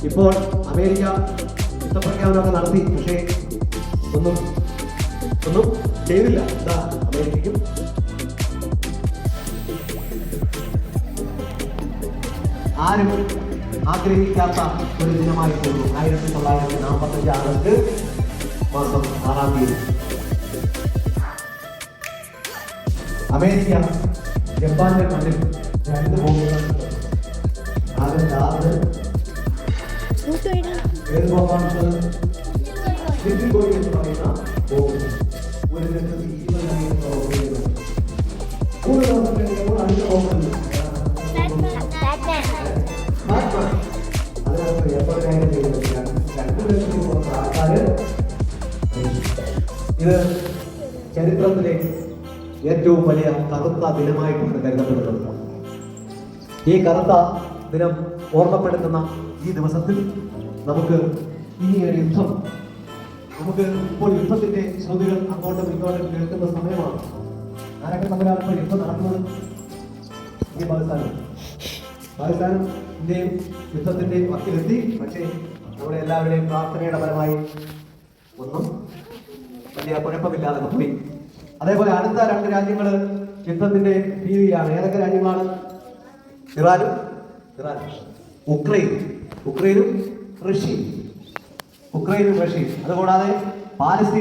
ഇപ്പോൾ അമേരിക്ക യുദ്ധപ്രഖ്യാപനമൊക്കെ നടത്തി, പക്ഷേ ഒന്നും ചെയ്തില്ല. എന്താ അമേരിക്കയ്ക്കും ആരും ആഗ്രഹിക്കാത്ത ഒരു ദിനമായി തീർന്നു 1945 ആഗസ്റ്റ് മാസം 6-ാം തീയതി. അമേരിക്ക ജപ്പാന്റെ മണ്ണിൽ 2 ബോംബുകൾ ഏത് ബോംബാണ്? ലിറ്റിൽ ബോയ് എന്ന് പറയുന്ന ബോംബ് 1,20,000 3 ദിവസം കഴിഞ്ഞപ്പോൾ അടുത്ത ബോംബ് ഇത് ചരിത്രത്തിലെ ഏറ്റവും വലിയ കറുത്ത ദിനമായിട്ടാണ് കരുതപ്പെടുന്നത്. ഈ കറുത്ത ദിനം ഓർമ്മപ്പെടുത്തുന്ന ഈ ദിവസത്തിൽ നമുക്ക് ഇനിയൊരു യുദ്ധം, നമുക്ക് ഇപ്പോൾ യുദ്ധത്തിന്റെ ശ്രുതികൾ അങ്ങോട്ടും ഇങ്ങോട്ടും കേൾക്കുന്ന സമയമാണ്. ആരൊക്കെ തമ്മിലാണ് ഇപ്പോൾ യുദ്ധം നടക്കുന്നത്? ഈ പാകിസ്ഥാനും ഇന്ത്യയും യുദ്ധത്തിന്റെ വക്കിലെത്തി. പക്ഷേ നമ്മുടെ എല്ലാവരുടെയും പ്രാർത്ഥനയുടെ ഫലമായി ഒന്നും വലിയ കുഴപ്പമില്ലാതെ പോയി. അതേപോലെ അടുത്ത 2 രാജ്യങ്ങൾ യുദ്ധത്തിന്റെ ഭീതിയാണ്. ഏതൊക്കെ രാജ്യങ്ങളാണ്? ഇറാനും ഉക്രൈനും റഷ്യയും. അതുകൂടാതെ പാലസ്തീൻ